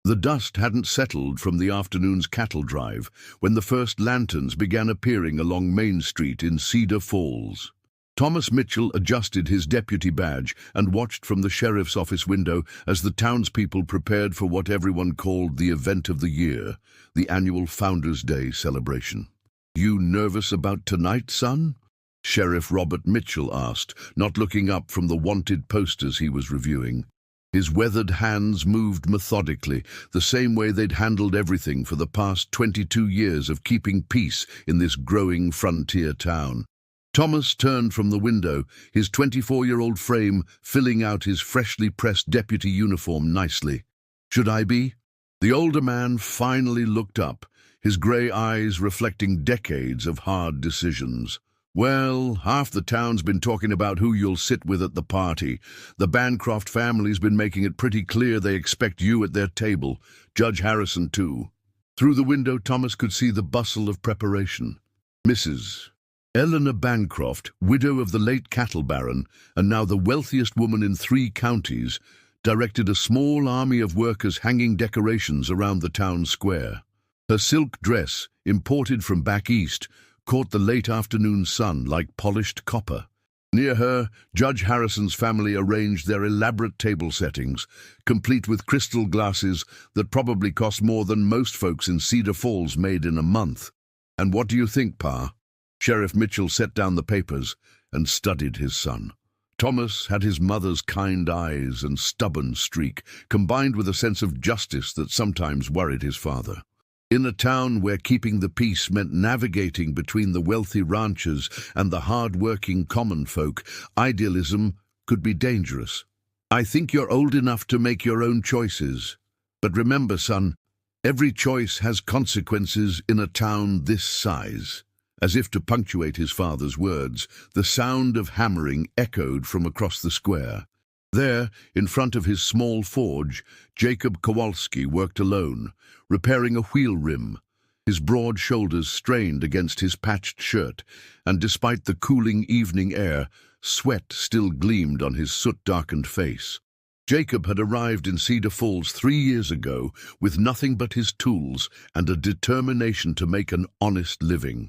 The dust hadn't settled from the afternoon's cattle drive when the first lanterns began appearing along Main Street in Cedar Falls. Thomas Mitchell adjusted his deputy badge and watched from the sheriff's office window as the townspeople prepared for what everyone called the event of the year, the annual Founders' Day celebration. "You nervous about tonight, son?" Sheriff Robert Mitchell asked, not looking up from the wanted posters he was reviewing. His weathered hands moved methodically, the same way they'd handled everything for the past 22 years of keeping peace in this growing frontier town. Thomas turned from the window, his 24-year-old frame filling out his freshly pressed deputy uniform nicely. "Should I be?" The older man finally looked up, his grey eyes reflecting decades of hard decisions. "Well, half the town's been talking about who you'll sit with at the party. The Bancroft family's been making it pretty clear they expect you at their table. Judge Harrison, too." Through the window, Thomas could see the bustle of preparation. Mrs. Eleanor Bancroft, widow of the late cattle baron, and now the wealthiest woman in 3 counties, directed a small army of workers hanging decorations around the town square. Her silk dress, imported from back east, caught the late afternoon sun like polished copper. Near her, Judge Harrison's family arranged their elaborate table settings, complete with crystal glasses that probably cost more than most folks in Cedar Falls made in a month. "And what do you think, Pa?" Sheriff Mitchell set down the papers and studied his son. Thomas had his mother's kind eyes and stubborn streak, combined with a sense of justice that sometimes worried his father. In a town where keeping the peace meant navigating between the wealthy ranchers and the hard-working common folk, idealism could be dangerous. "I think you're old enough to make your own choices. But remember, son, every choice has consequences in a town this size." As if to punctuate his father's words, the sound of hammering echoed from across the square. There, in front of his small forge, Jacob Kowalski worked alone, repairing a wheel rim. His broad shoulders strained against his patched shirt, and despite the cooling evening air, sweat still gleamed on his soot-darkened face. Jacob had arrived in Cedar Falls 3 years ago with nothing but his tools and a determination to make an honest living.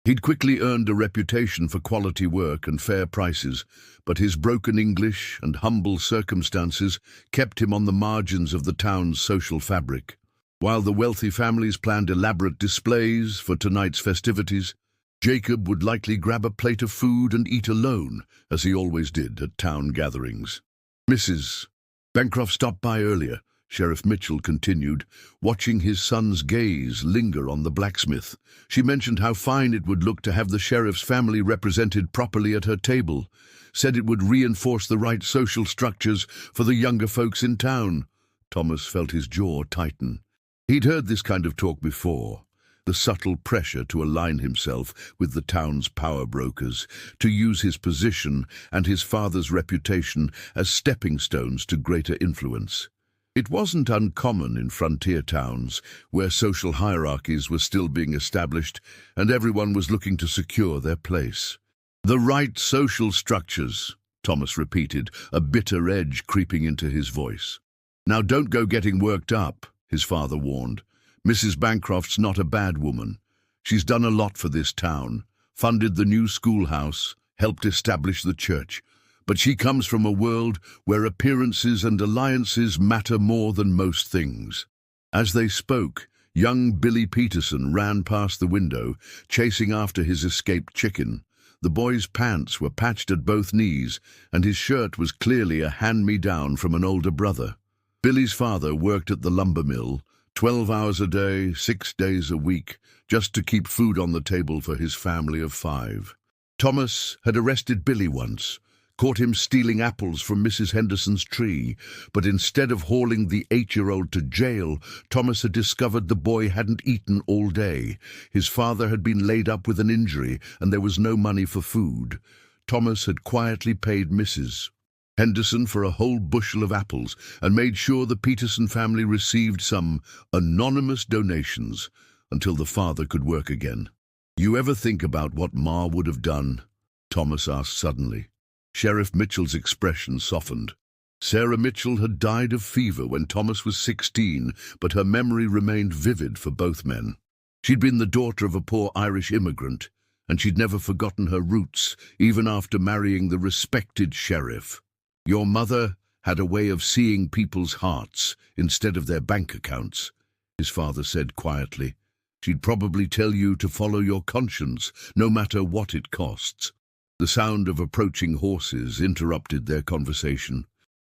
He'd quickly earned a reputation for quality work and fair prices, but his broken English and humble circumstances kept him on the margins of the town's social fabric. While the wealthy families planned elaborate displays for tonight's festivities, Jacob would likely grab a plate of food and eat alone, as he always did at town gatherings. "Mrs. Bancroft stopped by earlier," Sheriff Mitchell continued, watching his son's gaze linger on the blacksmith. "She mentioned how fine it would look to have the sheriff's family represented properly at her table. Said it would reinforce the right social structures for the younger folks in town." Thomas felt his jaw tighten. He'd heard this kind of talk before. The subtle pressure to align himself with the town's power brokers, to use his position and his father's reputation as stepping stones to greater influence. It wasn't uncommon in frontier towns, where social hierarchies were still being established and everyone was looking to secure their place. "The right social structures," Thomas repeated, a bitter edge creeping into his voice. "Now don't go getting worked up," his father warned. "Mrs. Bancroft's not a bad woman. She's done a lot for this town, funded the new schoolhouse, helped establish the church. But she comes from a world where appearances and alliances matter more than most things." As they spoke, young Billy Peterson ran past the window, chasing after his escaped chicken. The boy's pants were patched at both knees, and his shirt was clearly a hand-me-down from an older brother. Billy's father worked at the lumber mill, 12 hours a day, 6 days a week, just to keep food on the table for his family of 5. Thomas had arrested Billy once, caught him stealing apples from Mrs. Henderson's tree, but instead of hauling the 8-year-old to jail, Thomas had discovered the boy hadn't eaten all day. His father had been laid up with an injury, and there was no money for food. Thomas had quietly paid Mrs. Henderson for a whole bushel of apples and made sure the Peterson family received some anonymous donations until the father could work again. "You ever think about what Ma would have done?" Thomas asked suddenly. Sheriff Mitchell's expression softened. Sarah Mitchell had died of fever when Thomas was 16, but her memory remained vivid for both men. She'd been the daughter of a poor Irish immigrant, and she'd never forgotten her roots, even after marrying the respected sheriff. "Your mother had a way of seeing people's hearts instead of their bank accounts," his father said quietly. "She'd probably tell you to follow your conscience, no matter what it costs." The sound of approaching horses interrupted their conversation.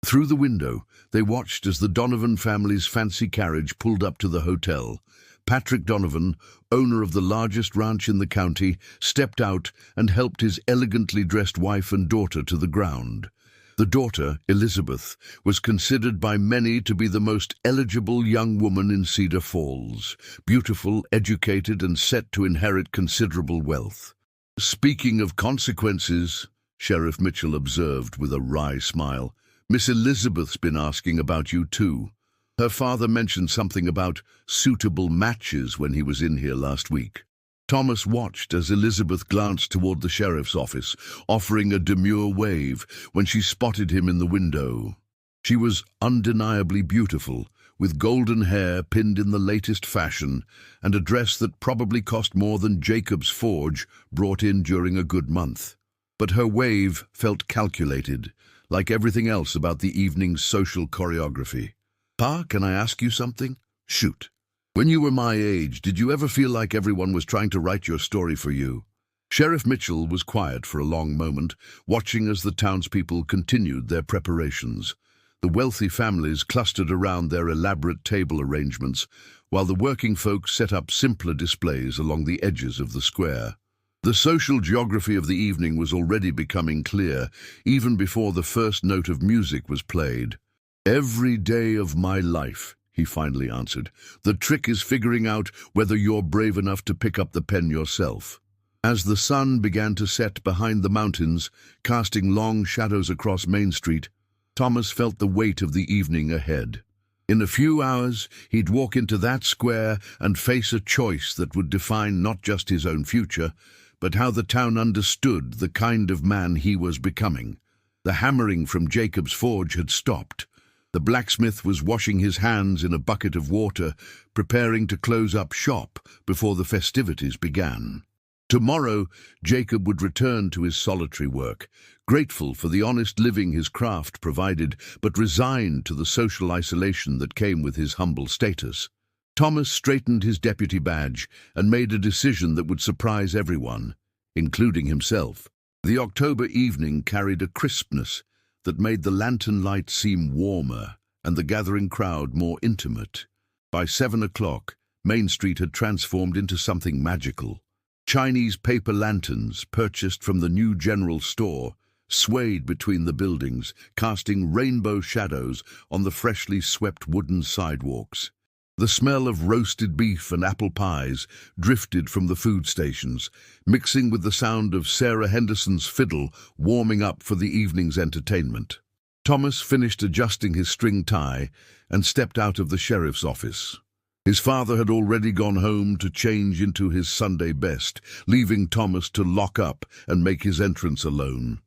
Through the window, they watched as the Donovan family's fancy carriage pulled up to the hotel. Patrick Donovan, owner of the largest ranch in the county, stepped out and helped his elegantly dressed wife and daughter to the ground. The daughter, Elizabeth, was considered by many to be the most eligible young woman in Cedar Falls, beautiful, educated, and set to inherit considerable wealth. "Speaking of consequences," Sheriff Mitchell observed with a wry smile, "Miss Elizabeth's been asking about you too. Her father mentioned something about suitable matches when he was in here last week." Thomas watched as Elizabeth glanced toward the sheriff's office, offering a demure wave when she spotted him in the window. She was undeniably beautiful, with golden hair pinned in the latest fashion, and a dress that probably cost more than Jacob's Forge brought in during a good month. But her wave felt calculated, like everything else about the evening's social choreography. "Pa, can I ask you something?" "Shoot." "When you were my age, did you ever feel like everyone was trying to write your story for you?" Sheriff Mitchell was quiet for a long moment, watching as the townspeople continued their preparations. The wealthy families clustered around their elaborate table arrangements, while the working folks set up simpler displays along the edges of the square. The social geography of the evening was already becoming clear, even before the first note of music was played. "Every day of my life," he finally answered. "The trick is figuring out whether you're brave enough to pick up the pen yourself." As the sun began to set behind the mountains, casting long shadows across Main Street, Thomas felt the weight of the evening ahead. In a few hours, he'd walk into that square and face a choice that would define not just his own future, but how the town understood the kind of man he was becoming. The hammering from Jacob's Forge had stopped. The blacksmith was washing his hands in a bucket of water, preparing to close up shop before the festivities began. Tomorrow, Jacob would return to his solitary work, grateful for the honest living his craft provided, but resigned to the social isolation that came with his humble status. Thomas straightened his deputy badge and made a decision that would surprise everyone, including himself. The October evening carried a crispness that made the lantern light seem warmer and the gathering crowd more intimate. By 7 o'clock, Main Street had transformed into something magical. Chinese paper lanterns, purchased from the new general store, swayed between the buildings, casting rainbow shadows on the freshly swept wooden sidewalks. The smell of roasted beef and apple pies drifted from the food stations, mixing with the sound of Sarah Henderson's fiddle warming up for the evening's entertainment. Thomas finished adjusting his string tie and stepped out of the sheriff's office. His father had already gone home to change into his Sunday best, leaving Thomas to lock up and make his entrance alone.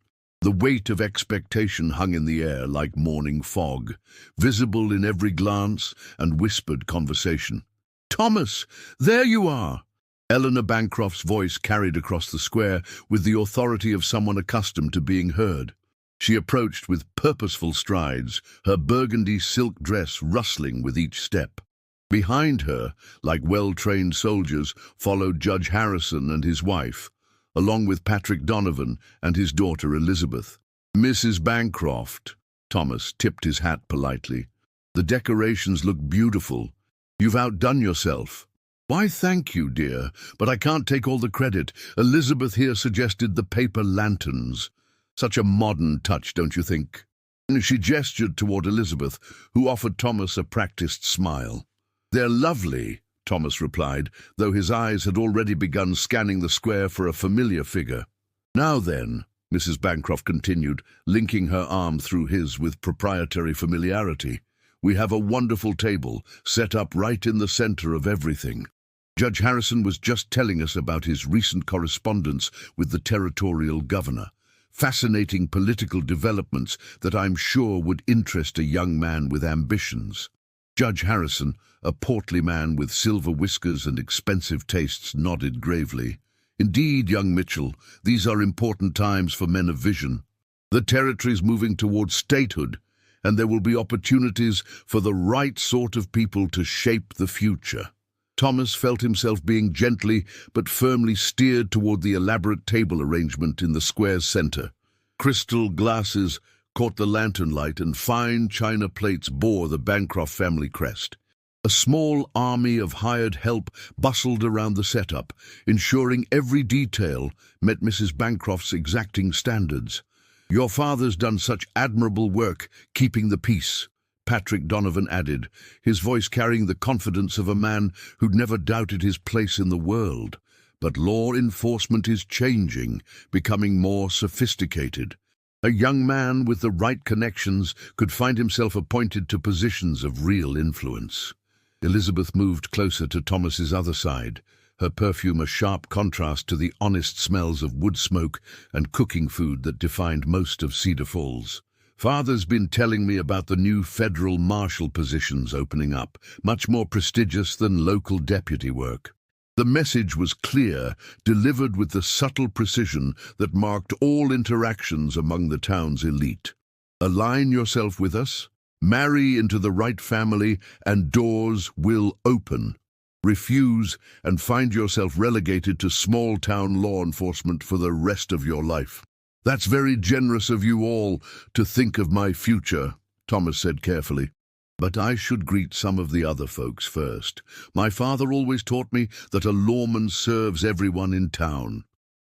The weight of expectation hung in the air like morning fog, visible in every glance and whispered conversation. "Thomas, there you are!" Eleanor Bancroft's voice carried across the square with the authority of someone accustomed to being heard. She approached with purposeful strides, her burgundy silk dress rustling with each step. Behind her, like well-trained soldiers, followed Judge Harrison and his wife, along with Patrick Donovan and his daughter Elizabeth. "Mrs. Bancroft," Thomas tipped his hat politely. "The decorations look beautiful. You've outdone yourself." "Why, thank you, dear, but I can't take all the credit. Elizabeth here suggested the paper lanterns. Such a modern touch, don't you think?" She gestured toward Elizabeth, who offered Thomas a practiced smile. "They're lovely," Thomas replied, though his eyes had already begun scanning the square for a familiar figure. "Now then," Mrs. Bancroft continued, linking her arm through his with proprietary familiarity, "we have a wonderful table, set up right in the center of everything. Judge Harrison was just telling us about his recent correspondence with the territorial governor. fascinating political developments that I'm sure would interest a young man with ambitions. Judge Harrison, a portly man with silver whiskers and expensive tastes, nodded gravely. Indeed, young Mitchell, these are important times for men of vision. The territory's moving towards statehood, and there will be opportunities for the right sort of people to shape the future. Thomas felt himself being gently but firmly steered toward the elaborate table arrangement in the square's center. Crystal glasses caught the lantern light, and fine china plates bore the Bancroft family crest. A small army of hired help bustled around the setup, ensuring every detail met Mrs. Bancroft's exacting standards. "Your father's done such admirable work keeping the peace," Patrick Donovan added, his voice carrying the confidence of a man who'd never doubted his place in the world. "But law enforcement is changing, becoming more sophisticated. A young man with the right connections could find himself appointed to positions of real influence." Elizabeth moved closer to Thomas's other side, her perfume a sharp contrast to the honest smells of wood smoke and cooking food that defined most of Cedar Falls. "Father's been telling me about the new federal marshal positions opening up, much more prestigious than local deputy work." The message was clear, delivered with the subtle precision that marked all interactions among the town's elite. "Align yourself with us, marry into the right family, and doors will open. Refuse, and find yourself relegated to small-town law enforcement for the rest of your life." "That's very generous of you all to think of my future," Thomas said carefully. "But I should greet some of the other folks first. My father always taught me that a lawman serves everyone in town."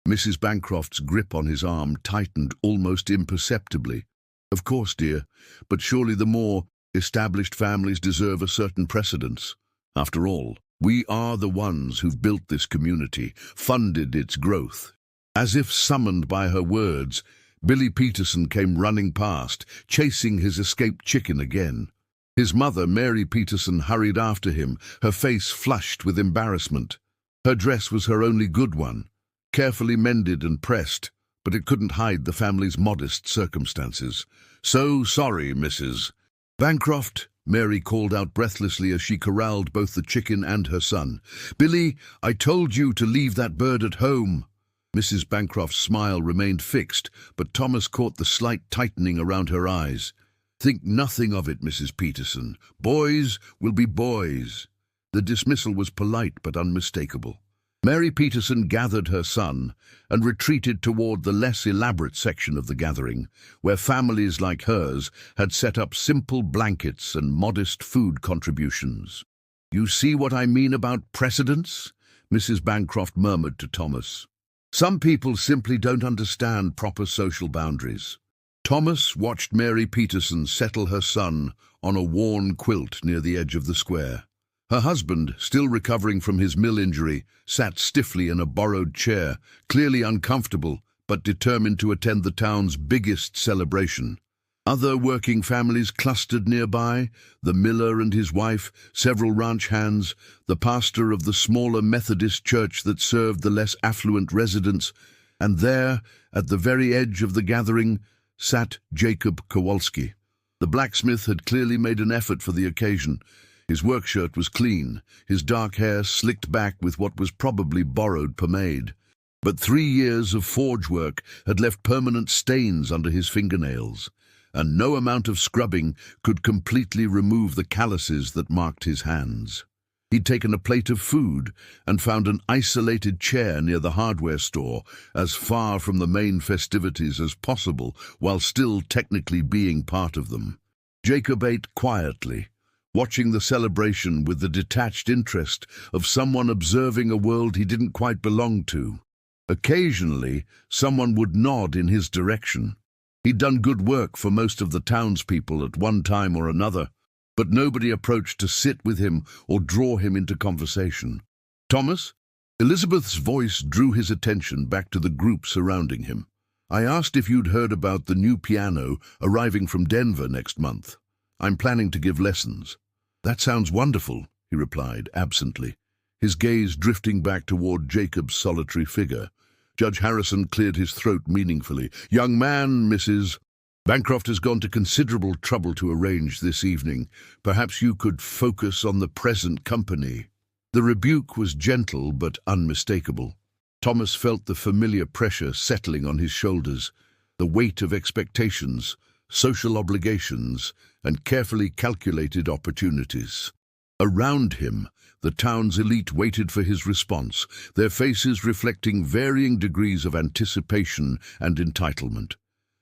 Mrs. Bancroft's grip on his arm tightened almost imperceptibly. "Of course, dear, but surely the more established families deserve a certain precedence. After all, we are the ones who've built this community, funded its growth." As if summoned by her words, Billy Peterson came running past, chasing his escaped chicken again. His mother, Mary Peterson, hurried after him, her face flushed with embarrassment. Her dress was her only good one, carefully mended and pressed, but it couldn't hide the family's modest circumstances. "So sorry, Mrs. Bancroft," Mary called out breathlessly as she corralled both the chicken and her son. "Billy, I told you to leave that bird at home." Mrs. Bancroft's smile remained fixed, but Thomas caught the slight tightening around her eyes. "Think nothing of it, Mrs. Peterson. Boys will be boys." The dismissal was polite but unmistakable. Mary Peterson gathered her son and retreated toward the less elaborate section of the gathering, where families like hers had set up simple blankets and modest food contributions. "You see what I mean about precedence?" Mrs. Bancroft murmured to Thomas. "Some people simply don't understand proper social boundaries." Thomas watched Mary Peterson settle her son on a worn quilt near the edge of the square. Her husband, still recovering from his mill injury, sat stiffly in a borrowed chair, clearly uncomfortable but determined to attend the town's biggest celebration. Other working families clustered nearby, the miller and his wife, several ranch hands, the pastor of the smaller Methodist church that served the less affluent residents, and there, at the very edge of the gathering, sat Jacob Kowalski. The blacksmith had clearly made an effort for the occasion. His work shirt was clean, his dark hair slicked back with what was probably borrowed pomade. But 3 years of forge work had left permanent stains under his fingernails, and no amount of scrubbing could completely remove the calluses that marked his hands. He'd taken a plate of food and found an isolated chair near the hardware store, as far from the main festivities as possible, while still technically being part of them. Jacob ate quietly, watching the celebration with the detached interest of someone observing a world he didn't quite belong to. Occasionally, someone would nod in his direction. He'd done good work for most of the townspeople at one time or another, but nobody approached to sit with him or draw him into conversation. "Thomas?" Elizabeth's voice drew his attention back to the group surrounding him. "I asked if you'd heard about the new piano arriving from Denver next month. I'm planning to give lessons." "That sounds wonderful," he replied absently, his gaze drifting back toward Jacob's solitary figure. Judge Harrison cleared his throat meaningfully. "Young man, Mrs. Bancroft has gone to considerable trouble to arrange this evening. Perhaps you could focus on the present company." The rebuke was gentle but unmistakable. Thomas felt the familiar pressure settling on his shoulders, the weight of expectations, social obligations, and carefully calculated opportunities. Around him, the town's elite waited for his response, their faces reflecting varying degrees of anticipation and entitlement.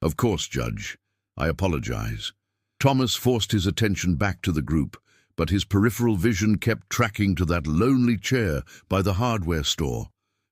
"Of course, Judge. I apologize." Thomas forced his attention back to the group, but his peripheral vision kept tracking to that lonely chair by the hardware store.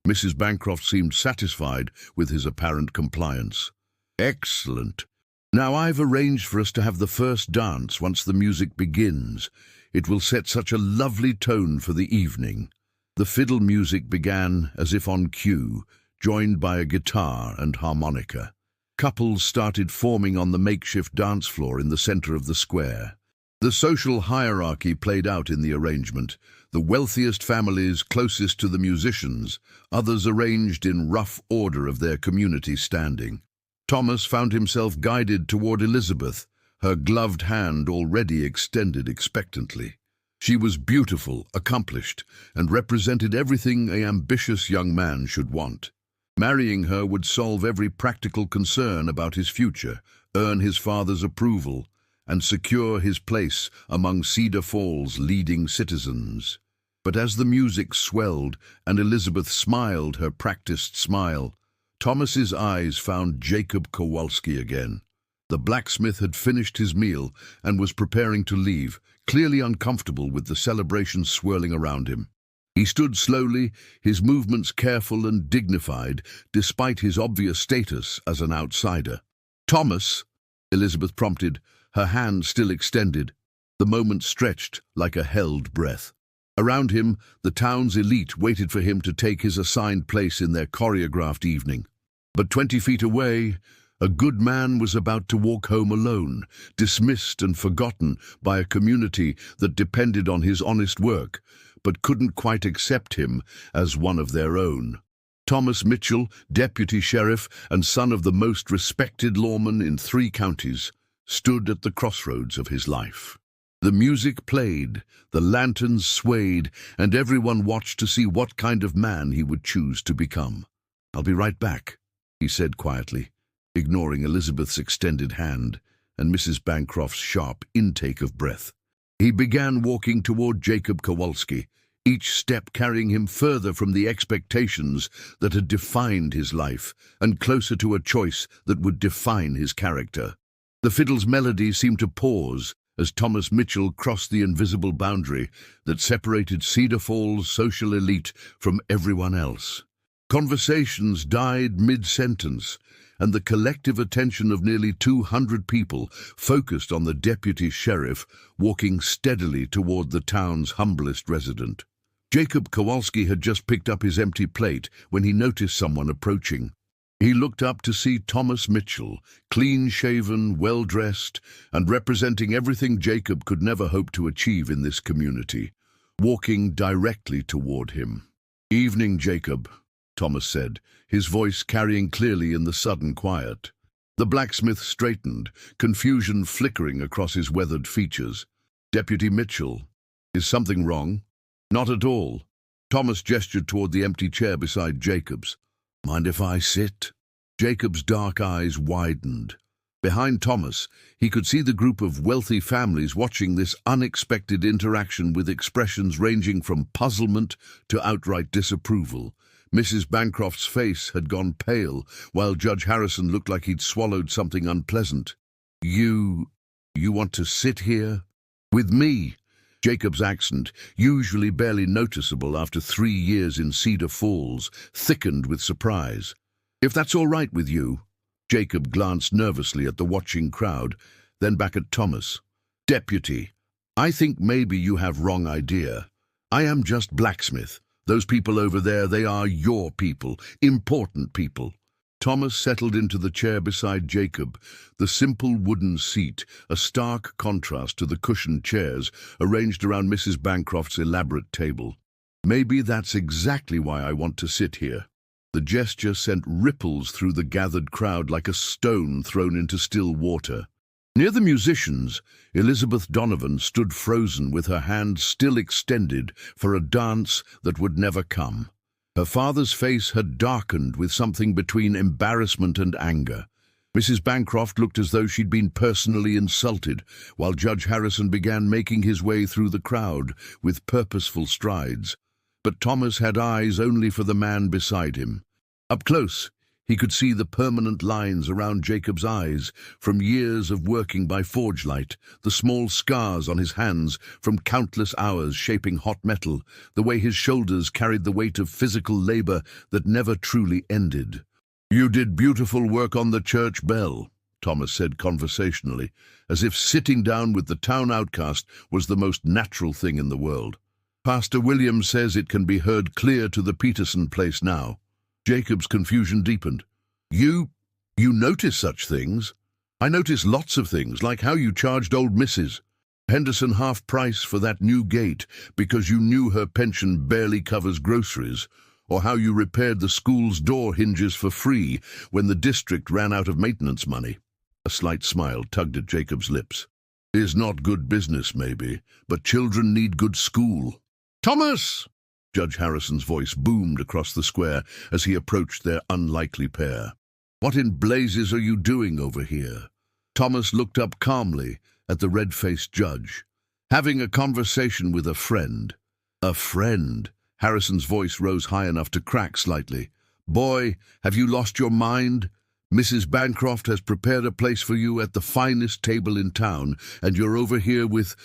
Mrs. Bancroft seemed satisfied with his apparent compliance. "Excellent. Now I've arranged for us to have the first dance once the music begins. It will set such a lovely tone for the evening." The fiddle music began as if on cue, joined by a guitar and harmonica. Couples started forming on the makeshift dance floor in the center of the square. The social hierarchy played out in the arrangement. The wealthiest families closest to the musicians, others arranged in rough order of their community standing. Thomas found himself guided toward Elizabeth, her gloved hand already extended expectantly. She was beautiful, accomplished, and represented everything an ambitious young man should want. Marrying her would solve every practical concern about his future, earn his father's approval, and secure his place among Cedar Falls' leading citizens. But as the music swelled and Elizabeth smiled her practiced smile, Thomas's eyes found Jacob Kowalski again. The blacksmith had finished his meal and was preparing to leave, clearly uncomfortable with the celebration swirling around him. He stood slowly, his movements careful and dignified, despite his obvious status as an outsider. "Thomas," Elizabeth prompted, her hand still extended. The moment stretched like a held breath. Around him, the town's elite waited for him to take his assigned place in their choreographed evening. But 20 feet away, a good man was about to walk home alone, dismissed and forgotten by a community that depended on his honest work, but couldn't quite accept him as one of their own. Thomas Mitchell, deputy sheriff and son of the most respected lawman in 3 counties, stood at the crossroads of his life. The music played, the lanterns swayed, and everyone watched to see what kind of man he would choose to become. "I'll be right back," he said quietly, ignoring Elizabeth's extended hand and Mrs. Bancroft's sharp intake of breath. He began walking toward Jacob Kowalski, each step carrying him further from the expectations that had defined his life and closer to a choice that would define his character. The fiddle's melody seemed to pause as Thomas Mitchell crossed the invisible boundary that separated Cedar Falls' social elite from everyone else. Conversations died mid-sentence, and the collective attention of nearly 200 people focused on the deputy sheriff walking steadily toward the town's humblest resident. Jacob Kowalski had just picked up his empty plate when he noticed someone approaching. He looked up to see Thomas Mitchell, clean-shaven, well-dressed, and representing everything Jacob could never hope to achieve in this community, walking directly toward him. "Evening, Jacob," Thomas said, his voice carrying clearly in the sudden quiet. The blacksmith straightened, confusion flickering across his weathered features. "Deputy Mitchell, is something wrong?" "Not at all." Thomas gestured toward the empty chair beside Jacob's. "Mind if I sit?" Jacob's dark eyes widened. Behind Thomas, he could see the group of wealthy families watching this unexpected interaction with expressions ranging from puzzlement to outright disapproval. Mrs. Bancroft's face had gone pale, while Judge Harrison looked like he'd swallowed something unpleasant. You want to sit here?" "With me?" Jacob's accent, usually barely noticeable after 3 years in Cedar Falls, thickened with surprise. "If that's all right with you." Jacob glanced nervously at the watching crowd, then back at Thomas. "Deputy, I think maybe you have wrong idea. I am just blacksmith. Those people over there, they are your people, important people." Thomas settled into the chair beside Jacob, the simple wooden seat, a stark contrast to the cushioned chairs arranged around Mrs. Bancroft's elaborate table. "Maybe that's exactly why I want to sit here." The gesture sent ripples through the gathered crowd like a stone thrown into still water. Near the musicians, Elizabeth Donovan stood frozen with her hand still extended for a dance that would never come. Her father's face had darkened with something between embarrassment and anger. Mrs. Bancroft looked as though she'd been personally insulted, while Judge Harrison began making his way through the crowd with purposeful strides. But Thomas had eyes only for the man beside him. Up close, he could see the permanent lines around Jacob's eyes from years of working by forge light, the small scars on his hands from countless hours shaping hot metal, the way his shoulders carried the weight of physical labor that never truly ended. "You did beautiful work on the church bell," Thomas said conversationally, as if sitting down with the town outcast was the most natural thing in the world. "Pastor Williams says it can be heard clear to the Peterson place now." Jacob's confusion deepened. You notice such things?" "I notice lots of things, like how you charged old Mrs. Henderson half price for that new gate because you knew her pension barely covers groceries, or how you repaired the school's door hinges for free when the district ran out of maintenance money." A slight smile tugged at Jacob's lips. "Is not good business, maybe, but children need good school." "Thomas!" Judge Harrison's voice boomed across the square as he approached their unlikely pair. "What in blazes are you doing over here?" Thomas looked up calmly at the red-faced judge. "Having a conversation with a friend." "A friend?" Harrison's voice rose high enough to crack slightly. "Boy, have you lost your mind? Mrs. Bancroft has prepared a place for you at the finest table in town, and you're over here with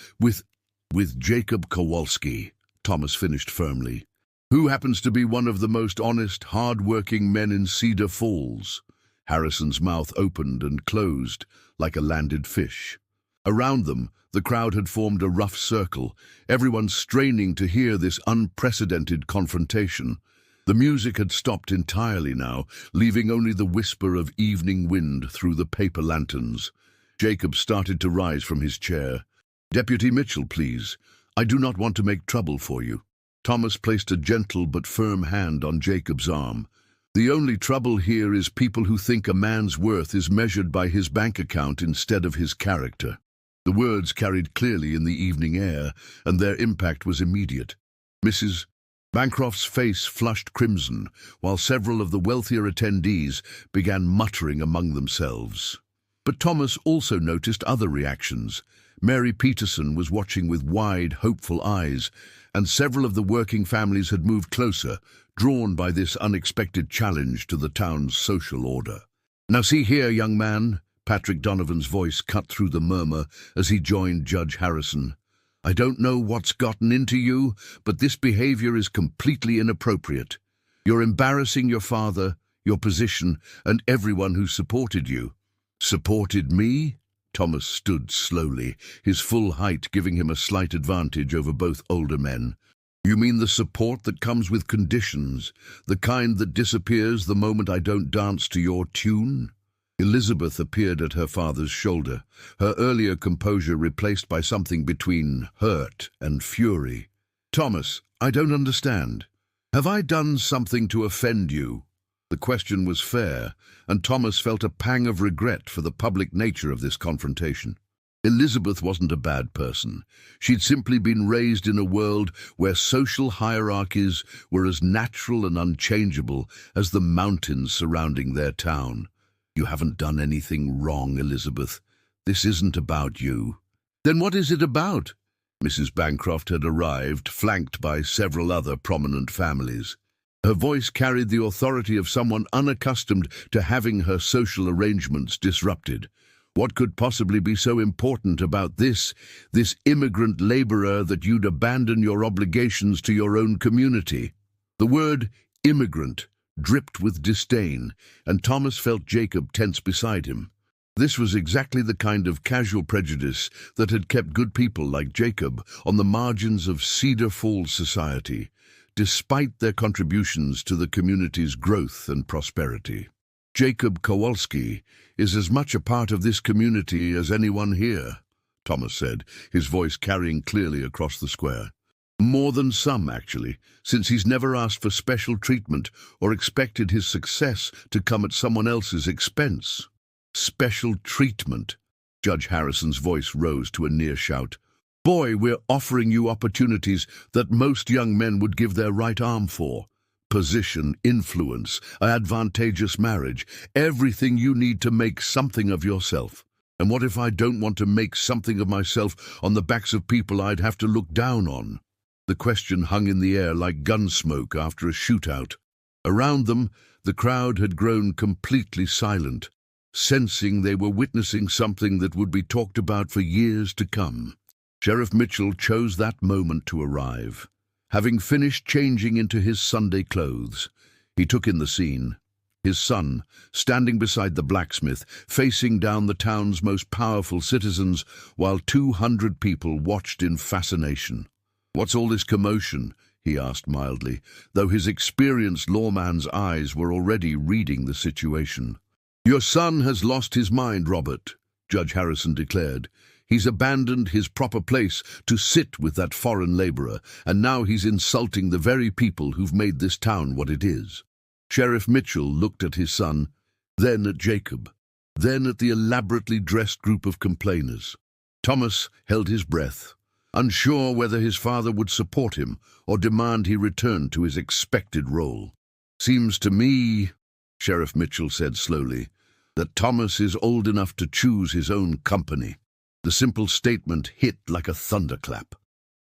Jacob Kowalski," Thomas finished firmly, "who happens to be one of the most honest, hard-working men in Cedar Falls." Harrison's mouth opened and closed like a landed fish. Around them, the crowd had formed a rough circle, everyone straining to hear this unprecedented confrontation. The music had stopped entirely now, leaving only the whisper of evening wind through the paper lanterns. Jacob started to rise from his chair. "Deputy Mitchell, please. I do not want to make trouble for you." Thomas placed a gentle but firm hand on Jacob's arm. "The only trouble here is people who think a man's worth is measured by his bank account instead of his character." The words carried clearly in the evening air, and their impact was immediate. Mrs. Bancroft's face flushed crimson, while several of the wealthier attendees began muttering among themselves. But Thomas also noticed other reactions. Mary Peterson was watching with wide, hopeful eyes, and several of the working families had moved closer, drawn by this unexpected challenge to the town's social order. "Now see here, young man," Patrick Donovan's voice cut through the murmur as he joined Judge Harrison. "I don't know what's gotten into you, but this behavior is completely inappropriate. You're embarrassing your father, your position, and everyone who supported you." "Supported me?" Thomas stood slowly, his full height giving him a slight advantage over both older men. "You mean the support that comes with conditions, the kind that disappears the moment I don't dance to your tune?" Elizabeth appeared at her father's shoulder, her earlier composure replaced by something between hurt and fury. "Thomas, I don't understand. Have I done something to offend you?" The question was fair, and Thomas felt a pang of regret for the public nature of this confrontation. Elizabeth wasn't a bad person. She'd simply been raised in a world where social hierarchies were as natural and unchangeable as the mountains surrounding their town. "You haven't done anything wrong, Elizabeth. This isn't about you." "Then what is it about?" Mrs. Bancroft had arrived, flanked by several other prominent families. Her voice carried the authority of someone unaccustomed to having her social arrangements disrupted. "What could possibly be so important about this immigrant laborer that you'd abandon your obligations to your own community?" The word immigrant dripped with disdain, and Thomas felt Jacob tense beside him. This was exactly the kind of casual prejudice that had kept good people like Jacob on the margins of Cedar Falls society, despite their contributions to the community's growth and prosperity. "Jacob Kowalski is as much a part of this community as anyone here," Thomas said, his voice carrying clearly across the square. More than some, actually, since he's never asked for special treatment or expected his success to come at someone else's expense. Special treatment. Judge Harrison's voice rose to a near shout. Boy, we're offering you opportunities that most young men would give their right arm for. Position, influence, advantageous marriage, everything you need to make something of yourself. And what if I don't want to make something of myself on the backs of people I'd have to look down on? The question hung in the air like gun smoke after a shootout. Around them, the crowd had grown completely silent, sensing they were witnessing something that would be talked about for years to come. Sheriff Mitchell chose that moment to arrive. Having finished changing into his Sunday clothes, he took in the scene. His son, standing beside the blacksmith, facing down the town's most powerful citizens, while 200 people watched in fascination. "What's all this commotion?" he asked mildly, though his experienced lawman's eyes were already reading the situation. "Your son has lost his mind, Robert," Judge Harrison declared. "He's abandoned his proper place to sit with that foreign laborer, and now he's insulting the very people who've made this town what it is." Sheriff Mitchell looked at his son, then at Jacob, then at the elaborately dressed group of complainers. Thomas held his breath, unsure whether his father would support him or demand he return to his expected role. "Seems to me," Sheriff Mitchell said slowly, "that Thomas is old enough to choose his own company." The simple statement hit like a thunderclap.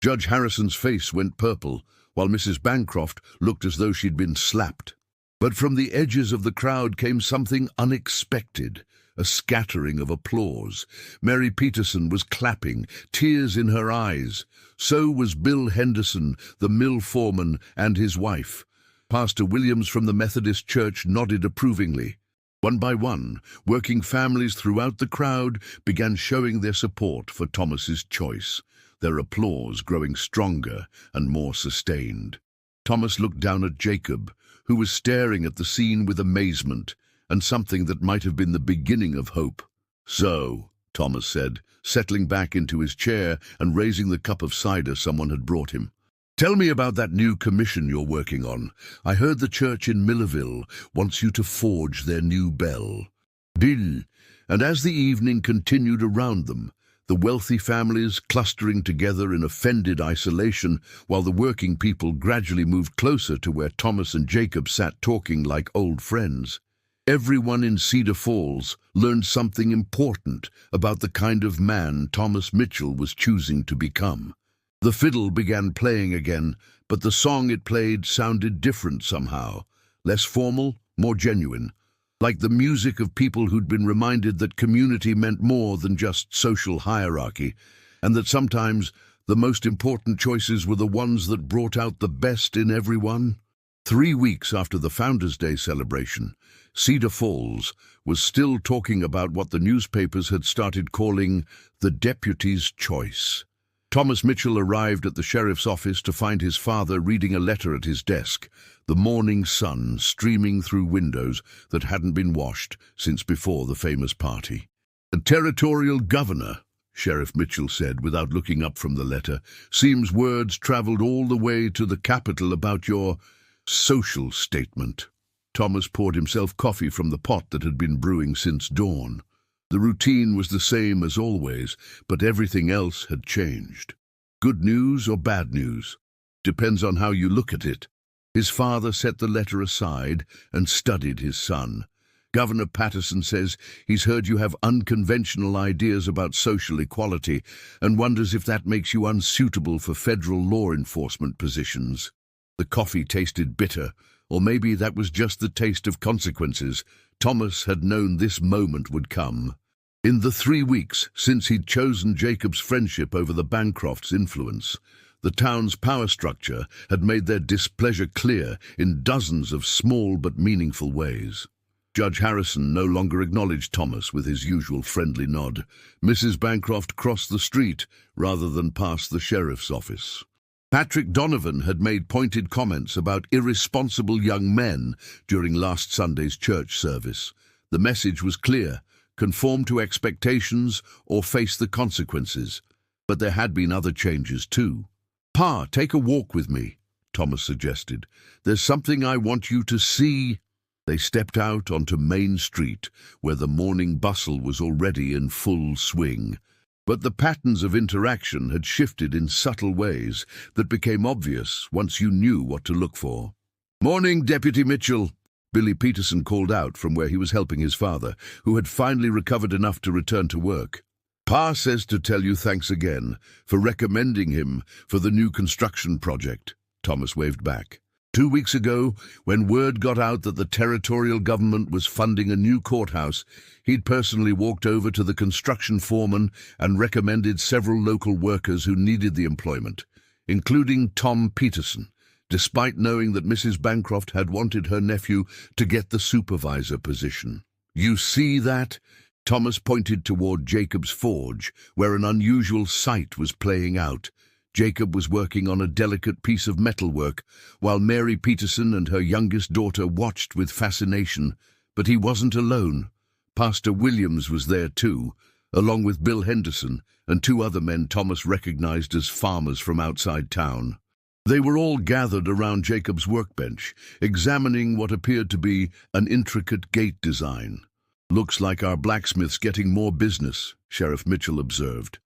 Judge Harrison's face went purple, while Mrs. Bancroft looked as though she'd been slapped. But from the edges of the crowd came something unexpected, a scattering of applause. Mary Peterson was clapping, tears in her eyes. So was Bill Henderson, the mill foreman, and his wife. Pastor Williams from the Methodist Church nodded approvingly. One by one, working families throughout the crowd began showing their support for Thomas's choice, their applause growing stronger and more sustained. Thomas looked down at Jacob, who was staring at the scene with amazement and something that might have been the beginning of hope. "So," Thomas said, settling back into his chair and raising the cup of cider someone had brought him. "Tell me about that new commission you're working on. I heard the church in Millerville wants you to forge their new bell." Bill, and as the evening continued around them, the wealthy families clustering together in offended isolation, while the working people gradually moved closer to where Thomas and Jacob sat talking like old friends. Everyone in Cedar Falls learned something important about the kind of man Thomas Mitchell was choosing to become. The fiddle began playing again, but the song it played sounded different somehow, less formal, more genuine, like the music of people who'd been reminded that community meant more than just social hierarchy, and that sometimes the most important choices were the ones that brought out the best in everyone. 3 weeks after the Founders' Day celebration, Cedar Falls was still talking about what the newspapers had started calling the deputy's choice. Thomas Mitchell arrived at the sheriff's office to find his father reading a letter at his desk, the morning sun streaming through windows that hadn't been washed since before the famous party. "A territorial governor," Sheriff Mitchell said without looking up from the letter. "Seems words traveled all the way to the capital about your social statement." Thomas poured himself coffee from the pot that had been brewing since dawn. The routine was the same as always, but everything else had changed. Good news or bad news? Depends on how you look at it. His father set the letter aside and studied his son. "Governor Patterson says he's heard you have unconventional ideas about social equality and wonders if that makes you unsuitable for federal law enforcement positions." The coffee tasted bitter, or maybe that was just the taste of consequences. Thomas had known this moment would come. In the 3 weeks since he'd chosen Jacob's friendship over the Bancrofts' influence, the town's power structure had made their displeasure clear in dozens of small but meaningful ways. Judge Harrison no longer acknowledged Thomas with his usual friendly nod. Mrs. Bancroft crossed the street rather than past the sheriff's office. Patrick Donovan had made pointed comments about irresponsible young men during last Sunday's church service. The message was clear: conform to expectations or face the consequences. But there had been other changes too. "Pa, take a walk with me," Thomas suggested. "There's something I want you to see." They stepped out onto Main Street, where the morning bustle was already in full swing. But the patterns of interaction had shifted in subtle ways that became obvious once you knew what to look for. "Morning, Deputy Mitchell," Billy Peterson called out from where he was helping his father, who had finally recovered enough to return to work. "Pa says to tell you thanks again for recommending him for the new construction project," Thomas waved back. 2 weeks ago, when word got out that the territorial government was funding a new courthouse, he'd personally walked over to the construction foreman and recommended several local workers who needed the employment, including Tom Peterson, despite knowing that Mrs. Bancroft had wanted her nephew to get the supervisor position. "You see that?" Thomas pointed toward Jacob's forge, where an unusual sight was playing out. Jacob was working on a delicate piece of metalwork, while Mary Peterson and her youngest daughter watched with fascination. But he wasn't alone. Pastor Williams was there too, along with Bill Henderson and 2 other men Thomas recognized as farmers from outside town. They were all gathered around Jacob's workbench, examining what appeared to be an intricate gate design. "Looks like our blacksmith's getting more business," Sheriff Mitchell observed.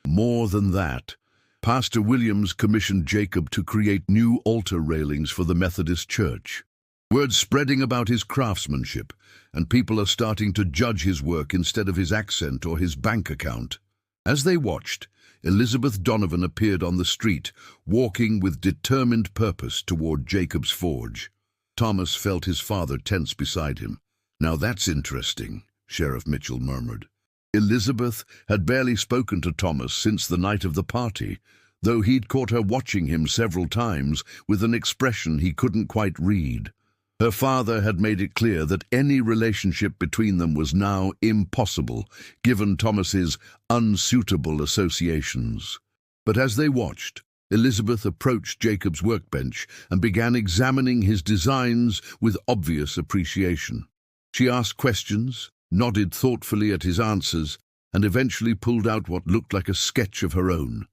More than that, Pastor Williams commissioned Jacob to create new altar railings for the Methodist Church. Word's spreading about his craftsmanship, and people are starting to judge his work instead of his accent or his bank account. As they watched, Elizabeth Donovan appeared on the street, walking with determined purpose toward Jacob's forge. Thomas felt his father tense beside him. "Now that's interesting," Sheriff Mitchell murmured. Elizabeth had barely spoken to Thomas since the night of the party, though he'd caught her watching him several times with an expression he couldn't quite read. Her father had made it clear that any relationship between them was now impossible, given Thomas's unsuitable associations. But as they watched, Elizabeth approached Jacob's workbench and began examining his designs with obvious appreciation. She asked questions, nodded thoughtfully at his answers, and eventually pulled out what looked like a sketch of her own.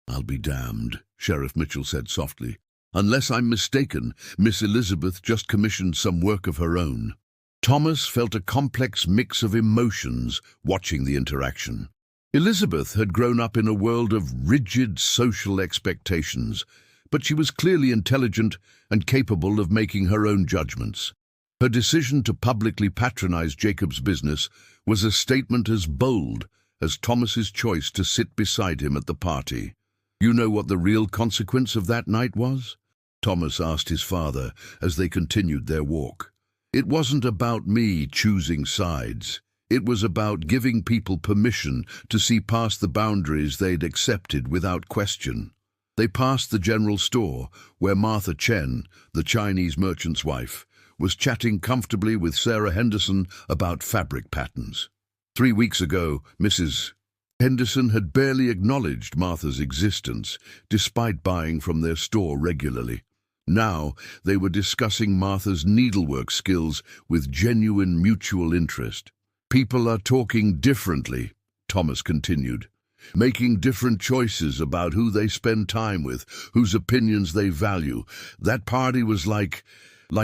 "I'll be damned," Sheriff Mitchell said softly. "Unless I'm mistaken, Miss Elizabeth just commissioned some work of her own." Thomas felt a complex mix of emotions watching the interaction. Elizabeth had grown up in a world of rigid social expectations, but she was clearly intelligent and capable of making her own judgments. Her decision to publicly patronize Jacob's business was a statement as bold as Thomas's choice to sit beside him at the party. "You know what the real consequence of that night was?" Thomas asked his father as they continued their walk. "It wasn't about me choosing sides. It was about giving people permission to see past the boundaries they'd accepted without question." They passed the general store, where Martha Chen, the Chinese merchant's wife, was chatting comfortably with Sarah Henderson about fabric patterns. 3 weeks ago, Mrs. Henderson had barely acknowledged Martha's existence, despite buying from their store regularly. Now they were discussing Martha's needlework skills with genuine mutual interest. "People are talking differently," Thomas continued, "making different choices about who they spend time with, whose opinions they value. That party was like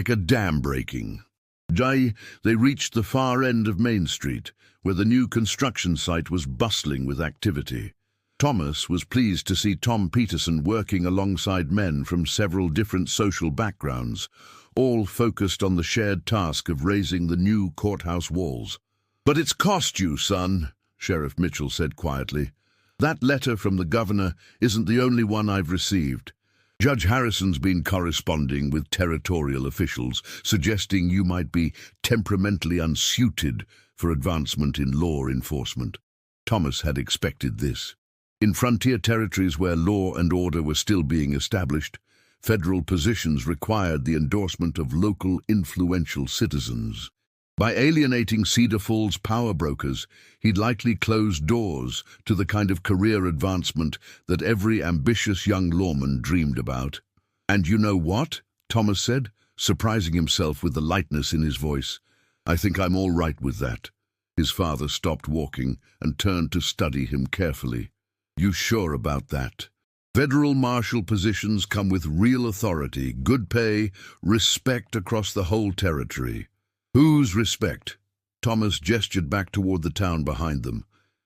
a dam breaking." They reached the far end of Main Street, where the new construction site was bustling with activity. Thomas was pleased to see Tom Peterson working alongside men from several different social backgrounds, all focused on the shared task of raising the new courthouse walls. "But it's cost you, son," Sheriff Mitchell said quietly. "That letter from the governor isn't the only one I've received. Judge Harrison's been corresponding with territorial officials, suggesting you might be temperamentally unsuited for advancement in law enforcement." Thomas had expected this. In frontier territories where law and order were still being established, federal positions required the endorsement of local influential citizens. By alienating Cedar Falls power brokers, he'd likely closed doors to the kind of career advancement that every ambitious young lawman dreamed about. "And you know what?" Thomas said, surprising himself with the lightness in his voice. "I think I'm all right with that." His father stopped walking and turned to study him carefully. "You sure about that?" Federal marshal positions come with real authority, good pay, respect across the whole territory. Whose respect? Thomas gestured back toward the town behind them.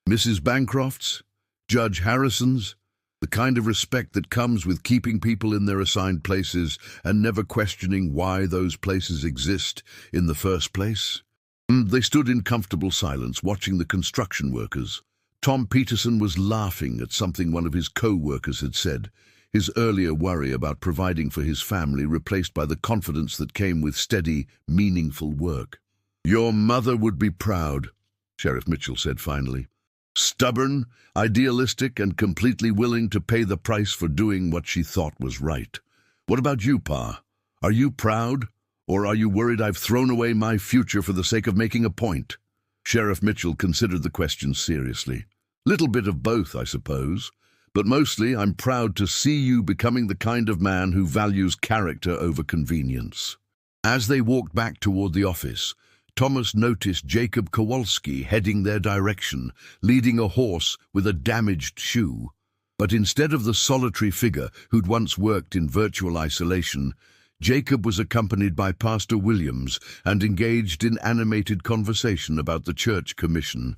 Mrs. Bancroft's? Judge Harrison's? The kind of respect that comes with keeping people in their assigned places and never questioning why those places exist in the first place? They stood in comfortable silence, watching the construction workers. Tom Peterson was laughing at something one of his co-workers had said, his earlier worry about providing for his family replaced by the confidence that came with steady, meaningful work. "Your mother would be proud," Sheriff Mitchell said finally. "Stubborn, idealistic, and completely willing to pay the price for doing what she thought was right. What about you, Pa? Are you proud? Or are you worried I've thrown away my future for the sake of making a point?" Sheriff Mitchell considered the question seriously. "Little bit of both, I suppose. But mostly I'm proud to see you becoming the kind of man who values character over convenience." As they walked back toward the office, Thomas noticed Jacob Kowalski heading their direction, leading a horse with a damaged shoe. But instead of the solitary figure who'd once worked in virtual isolation, Jacob was accompanied by Pastor Williams and engaged in animated conversation about the church commission.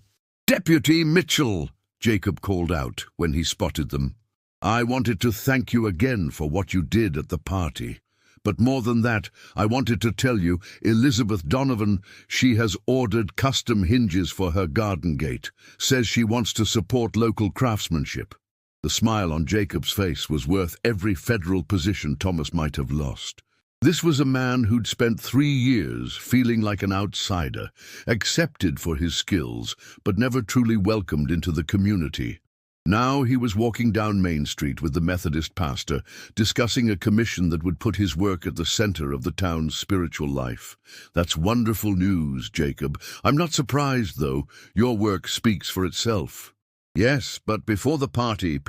"Deputy Mitchell," Jacob called out when he spotted them. "I wanted to thank you again for what you did at the party. But more than that, I wanted to tell you, Elizabeth Donovan, she has ordered custom hinges for her garden gate, says she wants to support local craftsmanship." The smile on Jacob's face was worth every federal position Thomas might have lost. This was a man who'd spent 3 years feeling like an outsider, accepted for his skills, but never truly welcomed into the community. Now he was walking down Main Street with the Methodist pastor, discussing a commission that would put his work at the center of the town's spiritual life. "That's wonderful news, Jacob. I'm not surprised, though. Your work speaks for itself." "Yes, but before the party,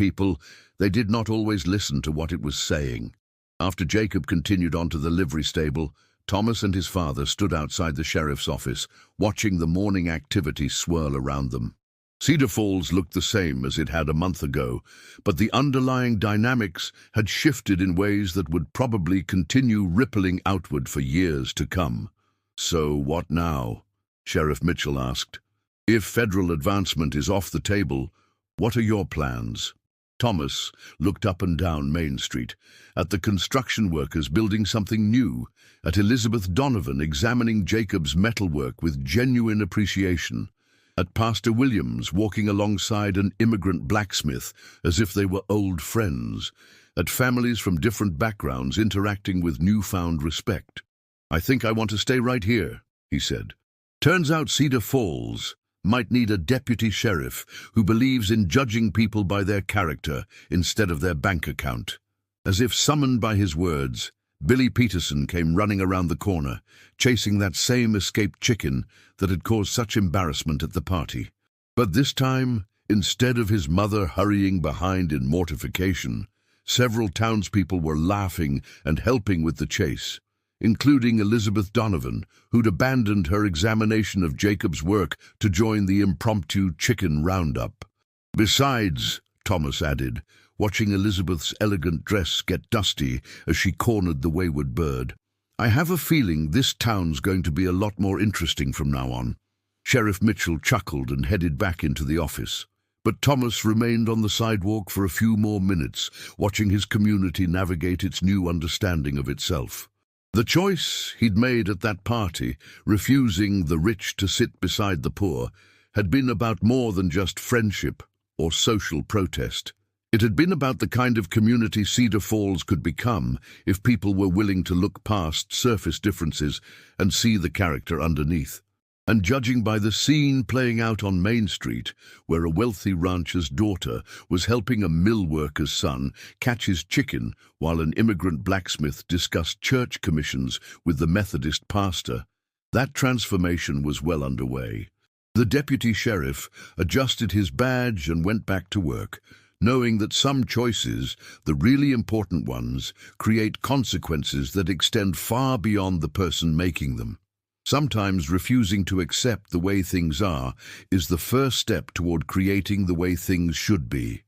they did not always listen to what it was saying." After Jacob continued on to the livery stable, Thomas and his father stood outside the sheriff's office, watching the morning activity swirl around them. Cedar Falls looked the same as it had a month ago, but the underlying dynamics had shifted in ways that would probably continue rippling outward for years to come. "So what now?" Sheriff Mitchell asked. "If federal advancement is off the table, what are your plans?" Thomas looked up and down Main Street, at the construction workers building something new, at Elizabeth Donovan examining Jacob's metalwork with genuine appreciation, at Pastor Williams walking alongside an immigrant blacksmith as if they were old friends, at families from different backgrounds interacting with newfound respect. "I think I want to stay right here," he said. "Turns out Cedar Falls might need a deputy sheriff who believes in judging people by their character instead of their bank account." As if summoned by his words, Billy Peterson came running around the corner, chasing that same escaped chicken that had caused such embarrassment at the party. But this time, instead of his mother hurrying behind in mortification, several townspeople were laughing and helping with the chase, including Elizabeth Donovan, who'd abandoned her examination of Jacob's work to join the impromptu chicken roundup. "Besides," Thomas added, watching Elizabeth's elegant dress get dusty as she cornered the wayward bird, "I have a feeling this town's going to be a lot more interesting from now on." Sheriff Mitchell chuckled and headed back into the office. But Thomas remained on the sidewalk for a few more minutes, watching his community navigate its new understanding of itself. The choice he'd made at that party, refusing the rich to sit beside the poor, had been about more than just friendship or social protest. It had been about the kind of community Cedar Falls could become if people were willing to look past surface differences and see the character underneath. And judging by the scene playing out on Main Street, where a wealthy rancher's daughter was helping a mill worker's son catch his chicken while an immigrant blacksmith discussed church commissions with the Methodist pastor, that transformation was well underway. The deputy sheriff adjusted his badge and went back to work, knowing that some choices, the really important ones, create consequences that extend far beyond the person making them. Sometimes refusing to accept the way things are is the first step toward creating the way things should be.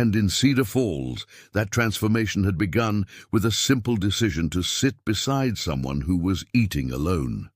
And in Cedar Falls, that transformation had begun with a simple decision to sit beside someone who was eating alone.